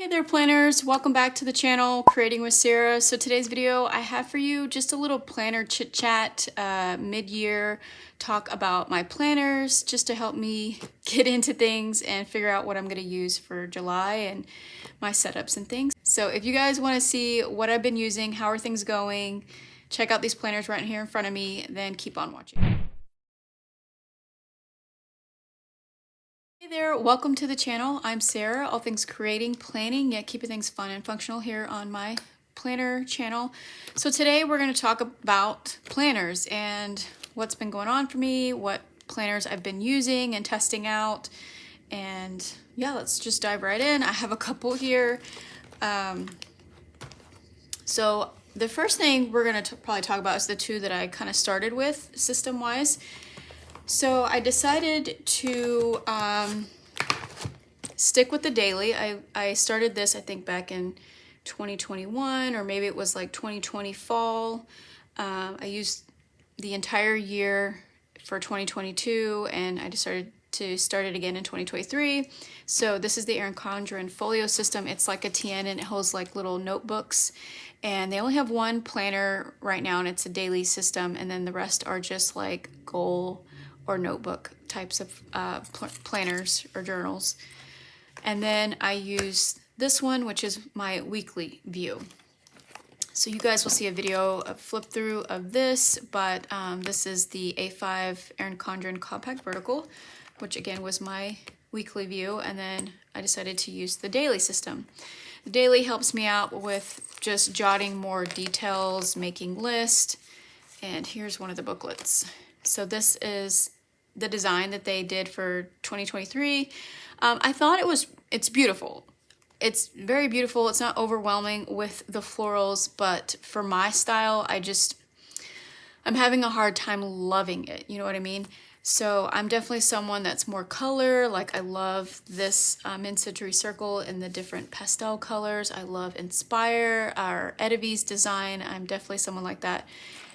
Hey there planners, welcome back to the channel Creating with Sarah. So today's video I have for you just a little planner chit chat, mid-year talk about my planners just to help me get into things and figure out what I'm going to use for July and my setups and things. So if you guys want to see what I've been using, how are things going, check out these planners right here in front of me, then keep on watching. Hey there, welcome to the channel. I'm Sarah, all things creating, planning, yet keeping things fun and functional here on my planner channel. So today we're going to talk about planners and what's been going on for me, what planners I've been using and testing out. And yeah, let's just dive right in. I have a couple here. So the first thing we're going to probably talk about is the two that I kind of started with system-wise. So I decided to stick with the daily. I started this, I think, back in 2021, or maybe it was like 2020 fall. I used the entire year for 2022, and I decided to start it again in 2023. So this is the ERIN CONDREN folio system. It's like a TN, and it holds like little notebooks. And they only have one planner right now, and it's a daily system. And then the rest are just like goal or notebook types of planners or journals. And then I use this one, which is my weekly view. So you guys will see a video, a flip through of this, but this is the A5 ERIN CONDREN Compact Vertical, which again was my weekly view. And then I decided to use the daily system. The daily helps me out with just jotting more details, making lists. And here's one of the booklets. So this is the design that they did for 2023. I thought it's beautiful. It's very beautiful. It's not overwhelming with the florals, but for my style, I'm having a hard time loving it. You know what I mean? So I'm definitely someone that's more color. Like I love this in-situ circle and the different pastel colors. I love Inspire, our Edivi's design. I'm definitely someone like that.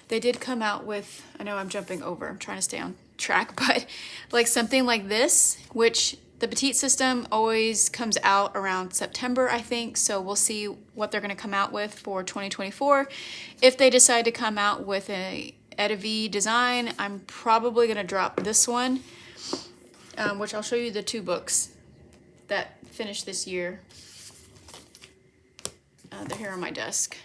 They did come out with, I know I'm jumping over, I'm trying to stay on track, but like something like this, which the petite system always comes out around September, I think. So we'll see what they're going to come out with for 2024. If they decide to come out with a Edivi design, I'm probably going to drop this one, which I'll show you the two books that finished this year. They're here on my desk.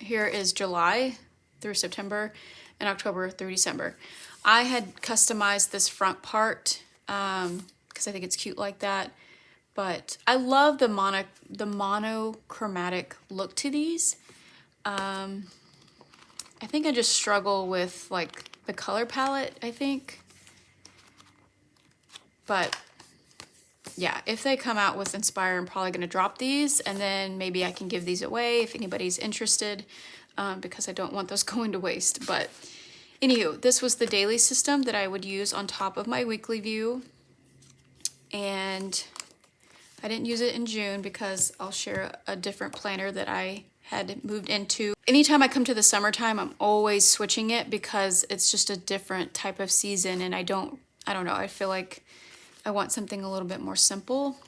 Here is July through September and October through December. I had customized this front part because I think it's cute like that, but I love the monochromatic look to these. I think I just struggle with like the color palette, I think. But yeah, if they come out with Inspire, I'm probably going to drop these, and then maybe I can give these away if anybody's interested, because I don't want those going to waste. But anywho, this was the daily system that I would use on top of my weekly view. And I didn't use it in June because I'll share a different planner that I had moved into. Anytime I come to the summertime, I'm always switching it because it's just a different type of season, and I don't know, I feel like I want something a little bit more simple.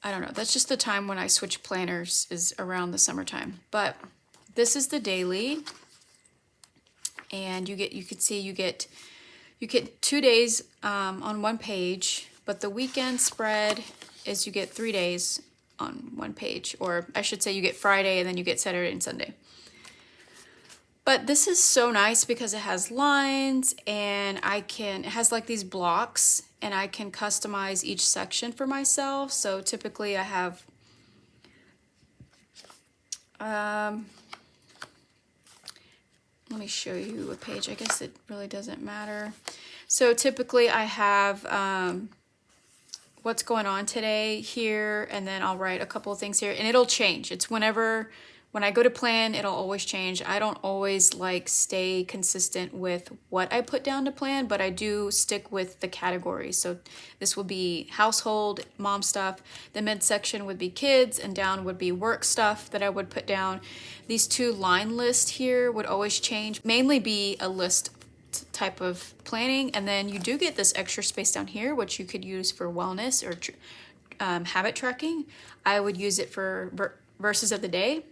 I don't know, that's just the time when I switch planners, is around the summertime. But this is the daily, and you get 2 days on one page, but the weekend spread is you get 3 days on one page, or I should say you get Friday and then you get Saturday and Sunday. But this is so nice because it has lines, and it has like these blocks, and I can customize each section for myself. So typically I have let me show you a page. I guess it really doesn't matter. So typically I have what's going on today here, and then I'll write a couple of things here, and it'll change. It's when I go to plan, it'll always change. I don't always like stay consistent with what I put down to plan, but I do stick with the categories. So this will be household, mom stuff. The midsection would be kids, and down would be work stuff that I would put down. These two line lists here would always change, mainly be a list type of planning. And then you do get this extra space down here, which you could use for wellness or habit tracking, I would use it for verses of the day.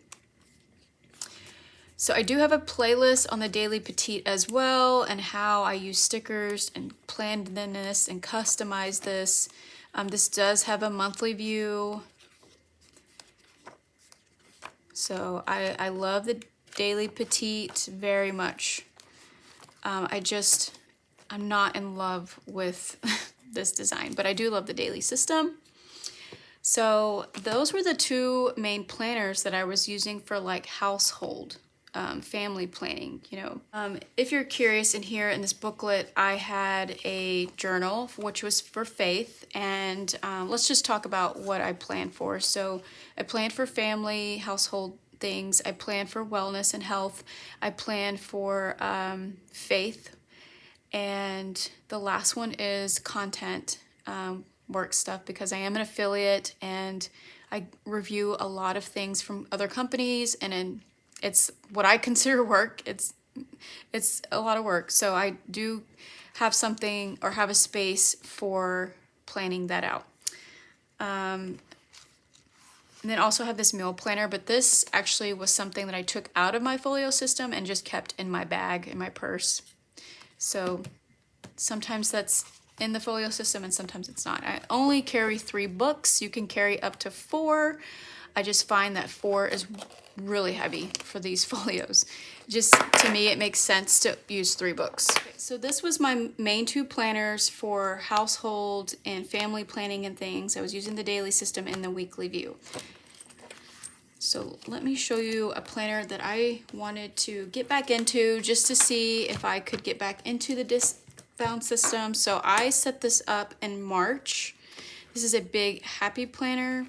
So I do have a playlist on the Daily Petite as well, and how I use stickers and planned this and customize this. This does have a monthly view. So I love the Daily Petite very much. I'm not in love with this design, but I do love the daily system. So those were the two main planners that I was using for like household family planning, you know. If you're curious, in here in this booklet, I had a journal which was for faith, and let's just talk about what I planned for. So I planned for family, household things. I planned for wellness and health. I planned for faith, and the last one is content, work stuff, because I am an affiliate and I review a lot of things from other companies, and it's what I consider work. It's a lot of work. So I do have something, or have a space for planning that out. And then also have this meal planner, but this actually was something that I took out of my folio system and just kept in my bag, in my purse. So sometimes that's in the folio system and sometimes it's not. I only carry 3 books. You can carry up to 4. I just find that 4 is really heavy for these folios. Just to me, it makes sense to use 3 books. Okay, so this was my main 2 planners for household and family planning and things. I was using the daily system and the weekly view. So let me show you a planner that I wanted to get back into, just to see if I could get back into the disc-bound system. So I set this up in March. This is a big happy planner,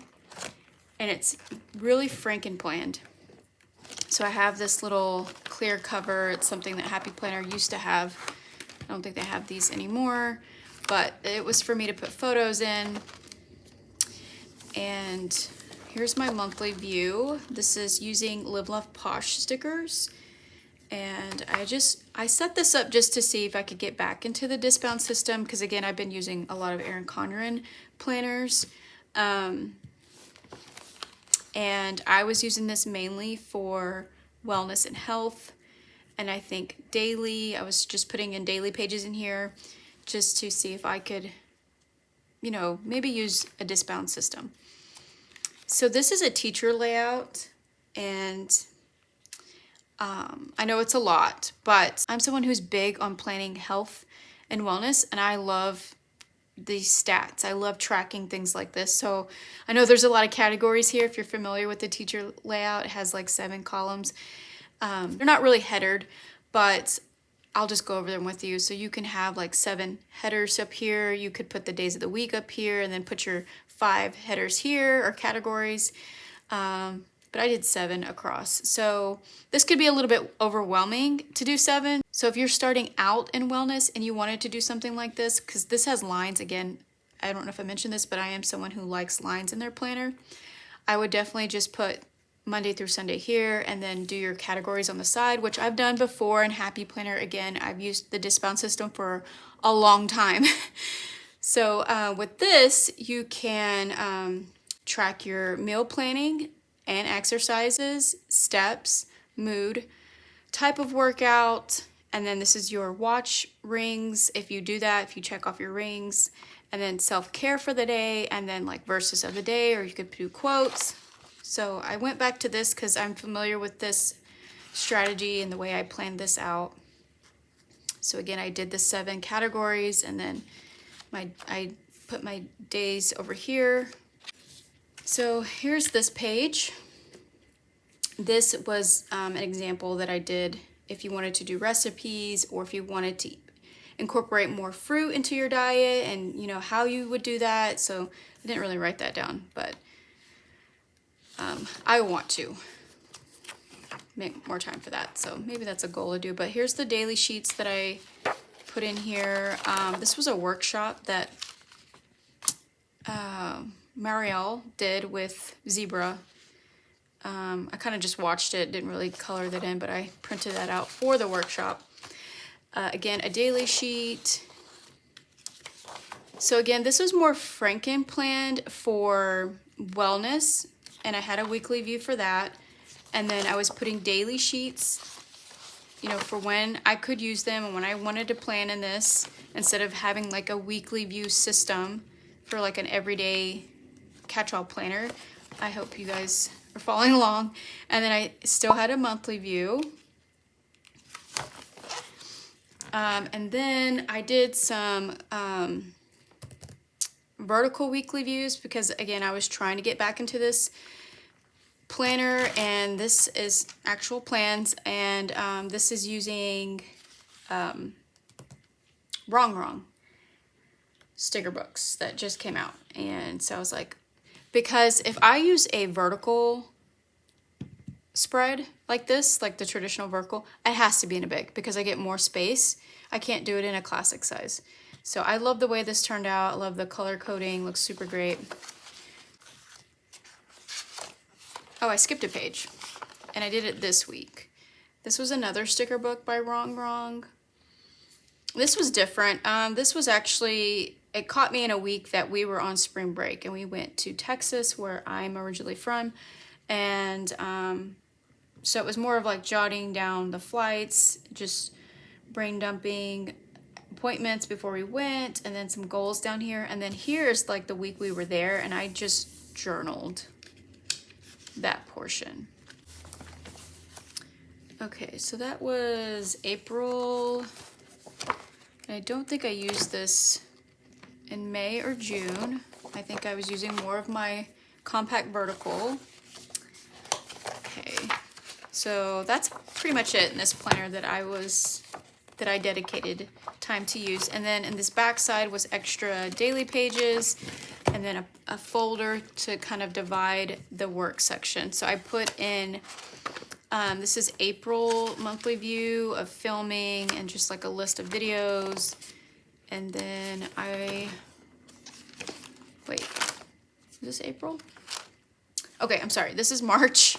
and it's really franken planned. So I have this little clear cover. It's something that Happy Planner used to have. I don't think they have these anymore, but it was for me to put photos in. And here's my monthly view. This is using Live Love Posh stickers. And I set this up just to see if I could get back into the disc-bound system, because again, I've been using a lot of ERIN CONDREN planners. And I was using this mainly for wellness and health. And I think daily, I was just putting in daily pages in here just to see if I could, you know, maybe use a disc-bound system. So this is a teacher layout, and I know it's a lot, but I'm someone who's big on planning health and wellness, and I love these stats. I love tracking things like this. So I know there's a lot of categories here. If you're familiar with the teacher layout, it has like 7 columns. They're not really headered, but I'll just go over them with you. So you can have like 7 headers up here. You could put the days of the week up here, and then put your 5 headers here, or categories. But I did 7 across. So this could be a little bit overwhelming to do 7. So if you're starting out in wellness and you wanted to do something like this, because this has lines, again, I don't know if I mentioned this, but I am someone who likes lines in their planner. I would definitely just put Monday through Sunday here, and then do your categories on the side, which I've done before in Happy Planner. Again, I've used the disc-bound system for a long time. So with this, you can track your meal planning and exercises, steps, mood, type of workout, and then this is your watch rings. If you do that, if you check off your rings, and then self-care for the day, and then like verses of the day, or you could do quotes. So I went back to this because I'm familiar with this strategy and the way I planned this out. So again, I did the 7 categories, and then I put my days over here. So here's this page. This was an example that I did if you wanted to do recipes, or if you wanted to incorporate more fruit into your diet, and you know how you would do that. So I didn't really write that down, but I want to make more time for that. So maybe that's a goal to do. But here's the daily sheets that I put in here. This was a workshop that Marielle did with Zebra. I kind of just watched it, didn't really color that in, but I printed that out for the workshop. Again, a daily sheet. So again, this was more Franken planned for wellness, and I had a weekly view for that. And then I was putting daily sheets, you know, for when I could use them and when I wanted to plan in this, instead of having like a weekly view system for like an everyday catch-all planner. I hope you guys are following along. And then I still had a monthly view. And then I did some vertical weekly views because, again, I was trying to get back into this planner, and this is actual plans, and this is using Wrong sticker books that just came out. And so I was like, because if I use a vertical spread like this, like the traditional vertical, it has to be in a big because I get more space. I can't do it in a classic size. So I love the way this turned out. I love the color coding, looks super great. Oh, I skipped a page, and I did it this week. This was another sticker book by Wrong. This was different. This was actually, it caught me in a week that we were on spring break, and we went to Texas, where I'm originally from, and so it was more of like jotting down the flights, just brain dumping appointments before we went, and then some goals down here, and then here's like the week we were there, and I just journaled that portion. Okay, so that was April. I don't think I used this in May or June. I think I was using more of my compact vertical. Okay, so that's pretty much it in this planner that I dedicated time to use. And then in this back side was extra daily pages, and then a folder to kind of divide the work section. So I put in, this is April monthly view of filming and just like a list of videos. And then wait, is this April? Okay, I'm sorry, this is March.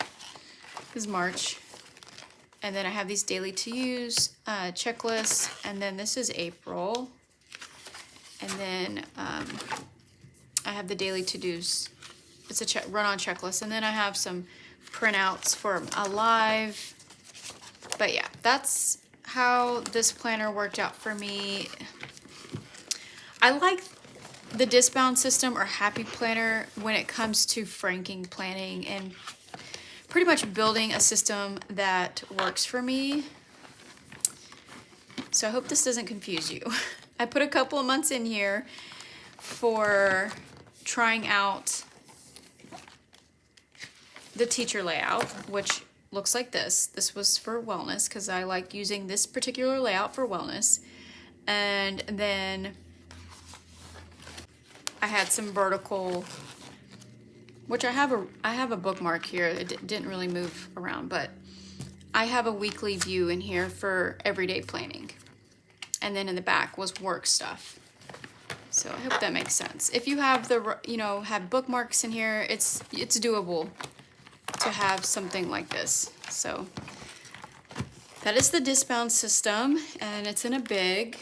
This is March. And then I have these daily to use checklists, and then this is April. And then I have the daily to-dos. It's a run-on checklist. And then I have some printouts for a live. But yeah, that's how this planner worked out for me. I like the disc-bound system or happy planner when it comes to franking planning and pretty much building a system that works for me. So I hope this doesn't confuse you. I put a couple of months in here for trying out the teacher layout, which looks like this. This was for wellness because I like using this particular layout for wellness. And then I had some vertical, which I have a bookmark here. It didn't really move around, but I have a weekly view in here for everyday planning. And then in the back was work stuff. So I hope that makes sense. If you have have bookmarks in here, it's doable to have something like this. So that is the disc-bound system, and it's in a big.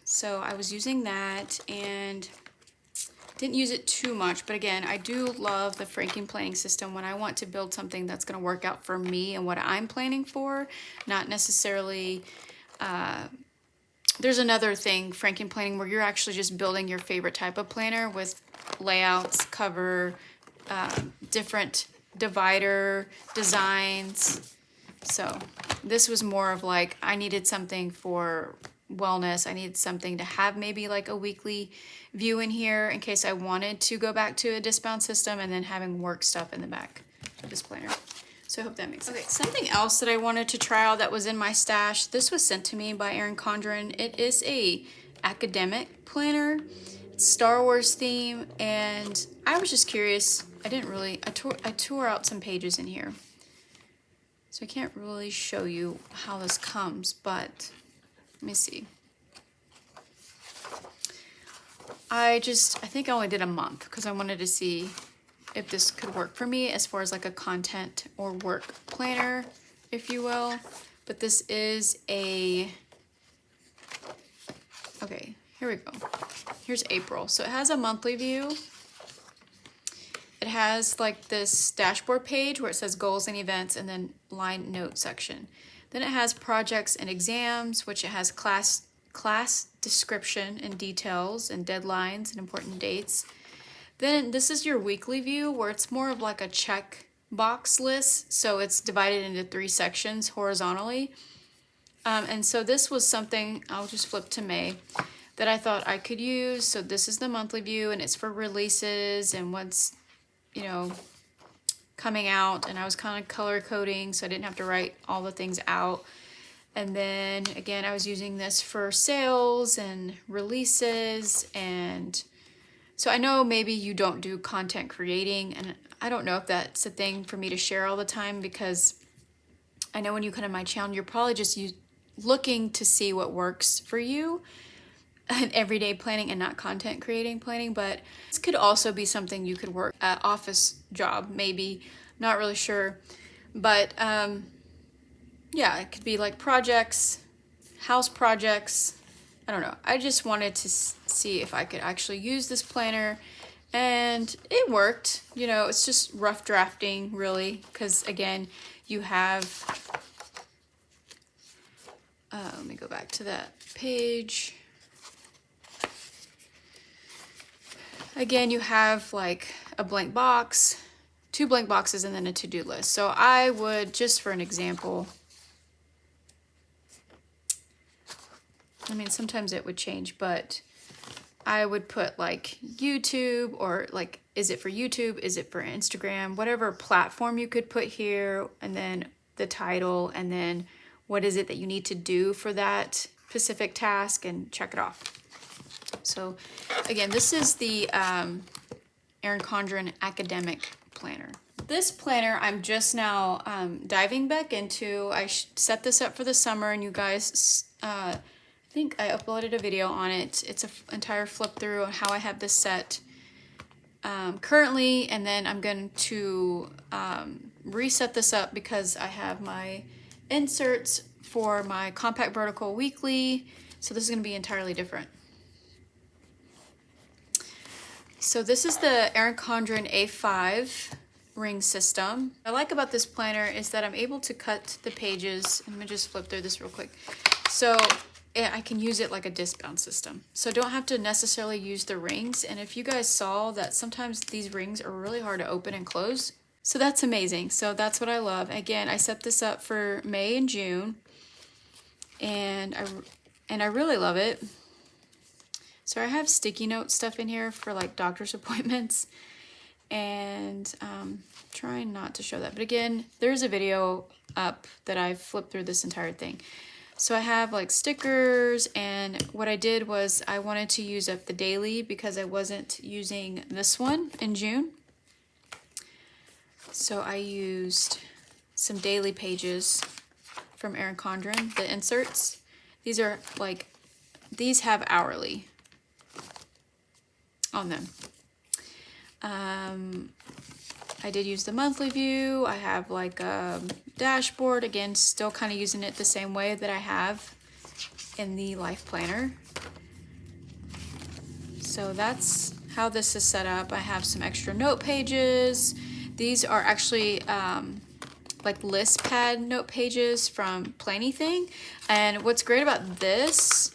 So I was using that and didn't use it too much, but again, I do love the franking planning system when I want to build something that's going to work out for me and what I'm planning for, not necessarily, there's another thing, franking planning, where you're actually just building your favorite type of planner with layouts, cover, different divider designs. So this was more of like, I needed something for wellness. I needed something to have maybe like a weekly view in here in case I wanted to go back to a disc-bound system, and then having work stuff in the back of this planner. So I hope that makes sense. Okay, something else that I wanted to try out that was in my stash. This was sent to me by ERIN CONDREN. It is a academic planner. It's Star Wars theme, and I was just curious. I tore out some pages in here. So I can't really show you how this comes, but let me see. I think I only did a month because I wanted to see if this could work for me as far as like a content or work planner, if you will. But this is okay, here we go. here's April. So it has a monthly view. It has like this dashboard page where it says goals and events and then line note section. Then it has projects and exams, which it has class description and details and deadlines and important dates. Then this is your weekly view where it's more of like a check box list. So it's divided into 3 sections horizontally. And so this was something, I'll just flip to May, that I thought I could use. So this is the monthly view and it's for releases and what's, you know, coming out. And I was kind of color coding so I didn't have to write all the things out. And then again, I was using this for sales and releases. And so I know maybe you don't do content creating, and I don't know if that's a thing for me to share all the time, because I know when you come to my channel, you're probably just looking to see what works for you in everyday planning and not content creating planning. But this could also be something you could work at office job, maybe, not really sure. But yeah, it could be like projects, house projects. I don't know. I just wanted to see if I could actually use this planner, and it worked. You know, it's just rough drafting really, because again, you have, let me go back to that page. Again, you have like a blank box, 2 blank boxes, and then a to-do list. So I would, just for an example, I mean, sometimes it would change, but I would put like YouTube, or like, is it for YouTube? Is it for Instagram? Whatever platform you could put here, and then the title, and then what is it that you need to do for that specific task, and check it off. So again, this is the ERIN CONDREN Academic Planner. This planner I'm just now diving back into. I set this up for the summer, and you guys, I think I uploaded a video on it. It's an entire flip through on how I have this set currently, and then I'm going to reset this up because I have my inserts for my compact vertical weekly. So this is going to be entirely different. So this is the ERIN CONDREN A5 ring system. What I like about this planner is that I'm able to cut the pages. I'm going to just flip through this real quick. So I can use it like a disc-bound system. So I don't have to necessarily use the rings. And if you guys saw that sometimes these rings are really hard to open and close. So that's amazing. So that's what I love. Again, I set this up for May and June. And I really love it. So I have sticky note stuff in here for like doctor's appointments. And trying not to show that. But again, there's a video up that I flipped through this entire thing. So I have like stickers, and what I did was I wanted to use up the daily because I wasn't using this one in June. So I used some daily pages from ERIN CONDREN, the inserts. These are like, these have hourly on them. I did use the monthly view. I have like a dashboard, again, still kind of using it the same way that I have in the life planner. So that's how this is set up. I have some extra note pages. These are actually like list pad note pages from Plannything. And what's great about this,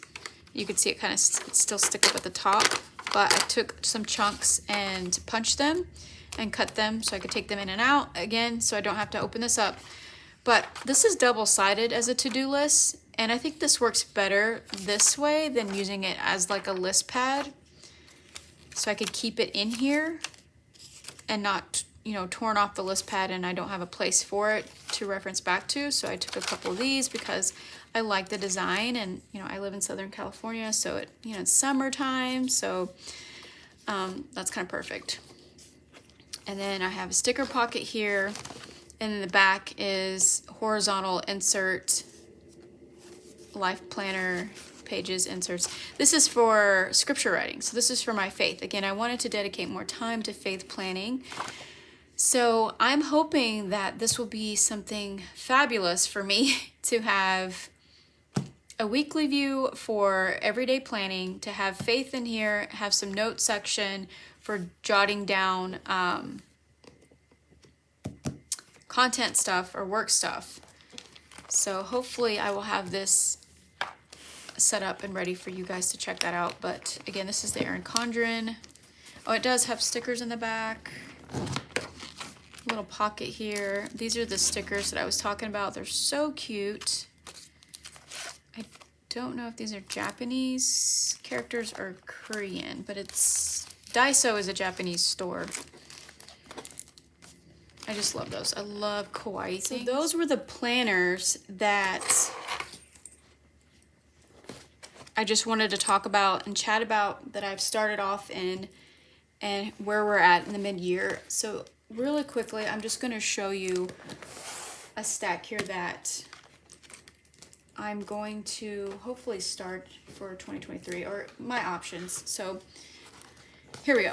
you can see it kind of still stick up at the top, but I took some chunks and punched them and cut them so I could take them in and out again, so I don't have to open this up. But this is double-sided as a to-do list, and I think this works better this way than using it as like a list pad. So I could keep it in here and not, you know, torn off the list pad, and I don't have a place for it to reference back to. So I took a couple of these because I like the design, and you know, I live in Southern California, so it, you know, it's summertime, so that's kind of perfect. And then I have a sticker pocket here, and in the back is horizontal insert, life planner pages, inserts. This is for scripture writing, so this is for my faith. Again, I wanted to dedicate more time to faith planning. So I'm hoping that this will be something fabulous for me to have a weekly view for everyday planning, to have faith in here, have some note section for jotting down content stuff or work stuff. So hopefully I will have this set up and ready for you guys to check that out. But again, this is the ERIN CONDREN. Oh, it does have stickers in the back. Little pocket here. These are the stickers that I was talking about. They're so cute. I don't know if these are Japanese characters or Korean, but it's Daiso is a Japanese store. I just love those. I love kawaii things. So those were the planners that I just wanted to talk about and chat about, that I've started off in and where we're at in the mid-year. So really quickly, I'm just going to show you a stack here that I'm going to hopefully start for 2023, or my options. So here we go.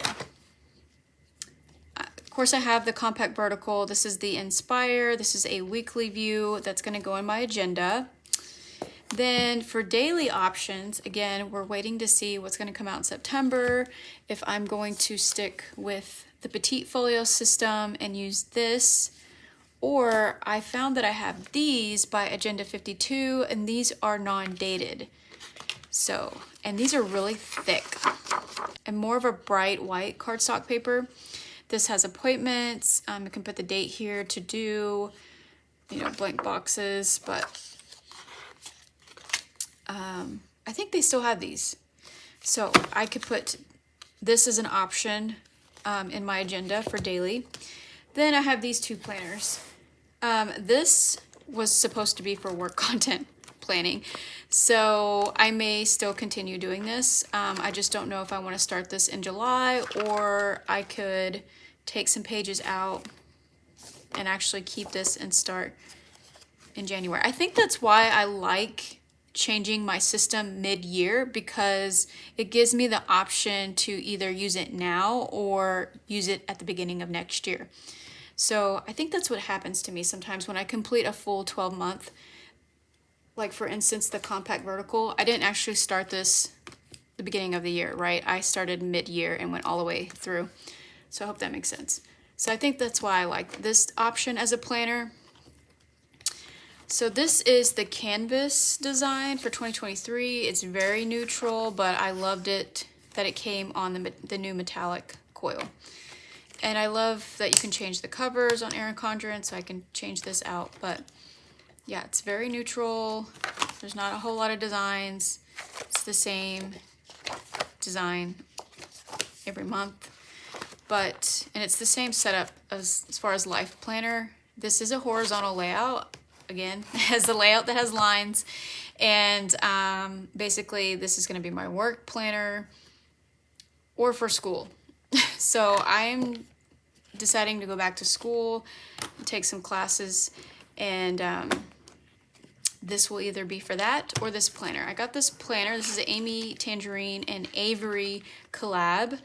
Of course, I have the compact vertical. This is the Inspire. This is a weekly view that's going to go in my agenda. Then for daily options, again, we're waiting to see what's going to come out in September, if I'm going to stick with the Petite Folio system and use this, or I found that I have these by Agenda 52, and these are non-dated. So, and these are really thick and more of a bright white cardstock paper. This has appointments. You can put the date here, to do, you know, blank boxes, but I think they still have these. So I could put this as an option in my agenda for daily. Then I have these two planners. This was supposed to be for work content planning, so I may still continue doing this. I just don't know if I want to start this in July, or I could take some pages out and actually keep this and start in January. I think that's why I like changing my system mid-year, because it gives me the option to either use it now or use it at the beginning of next year. So I think that's what happens to me sometimes when I complete a full 12-month. Like for instance, the compact vertical, I didn't actually start this the beginning of the year, right? I started mid-year and went all the way through. So I hope that makes sense. So I think that's why I like this option as a planner. So this is the canvas design for 2023. It's very neutral, but I loved it that it came on the new metallic coil. And I love that you can change the covers on ERIN CONDREN, so I can change this out. But yeah, it's very neutral. There's not a whole lot of designs. It's the same design every month. And it's the same setup as far as Life Planner. This is a horizontal layout. Again, it has a layout that has lines. And basically, this is going to be my work planner or for school. So I'm deciding to go back to school, take some classes, and this will either be for that or this planner. I got this planner. This is an Amy Tangerine and Avery collab.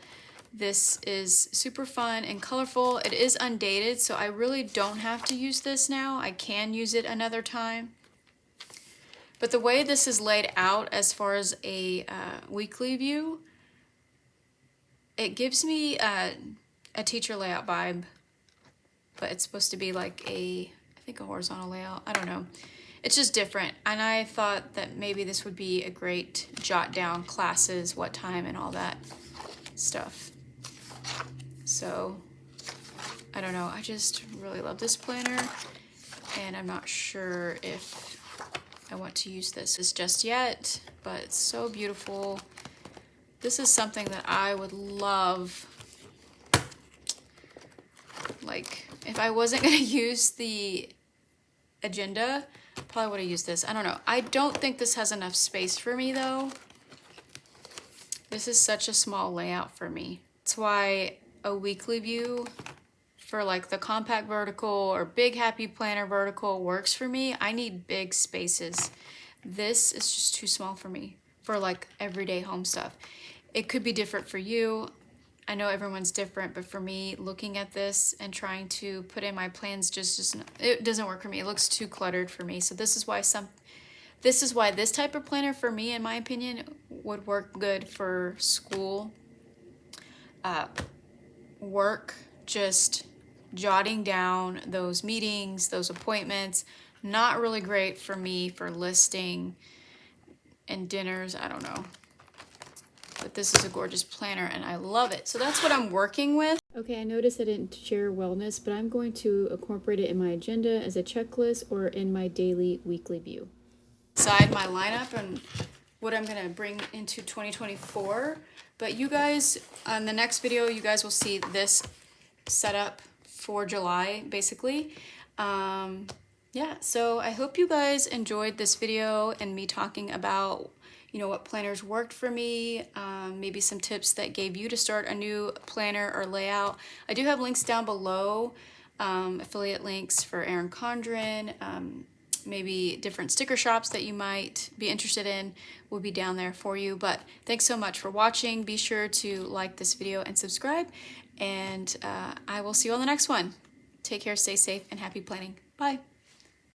This is super fun and colorful. It is undated, so I really don't have to use this now. I can use it another time. But the way this is laid out as far as a weekly view, it gives me a teacher layout vibe, but it's supposed to be like I think a horizontal layout. I don't know. It's just different. And I thought that maybe this would be a great jot down classes, what time, and all that stuff. So, I don't know. I just really love this planner, and I'm not sure if I want to use this just yet, but it's so beautiful. This is something that I would love. Like, if I wasn't going to use the agenda, probably would have used this. I don't know. I don't think this has enough space for me, though. This is such a small layout for me. That's why a weekly view for like the compact vertical or big happy planner vertical works for me. I need big spaces. This is just too small for me for like everyday home stuff. It could be different for you. I know everyone's different, but for me, looking at this and trying to put in my plans, it doesn't work for me. It looks too cluttered for me. So this is why this is why this type of planner for me, in my opinion, would work good for school work, just jotting down those meetings, those appointments. Not really great for me for listing and dinners, I don't know. But this is a gorgeous planner and I love it. So that's what I'm working with. Okay, I noticed I didn't share wellness, but I'm going to incorporate it in my agenda as a checklist or in my daily, weekly view. Decide my lineup and what I'm gonna bring into 2024. But you guys, on the next video, you guys will see this setup for July, basically. Yeah, so I hope you guys enjoyed this video and me talking about, you know, what planners worked for me, maybe some tips that gave you to start a new planner or layout. I do have links down below, affiliate links for ERIN CONDREN, maybe different sticker shops that you might be interested in will be down there for you. But thanks so much for watching. Be sure to like this video and subscribe, and I will see you on the next one. Take care, stay safe, and happy planning. Bye.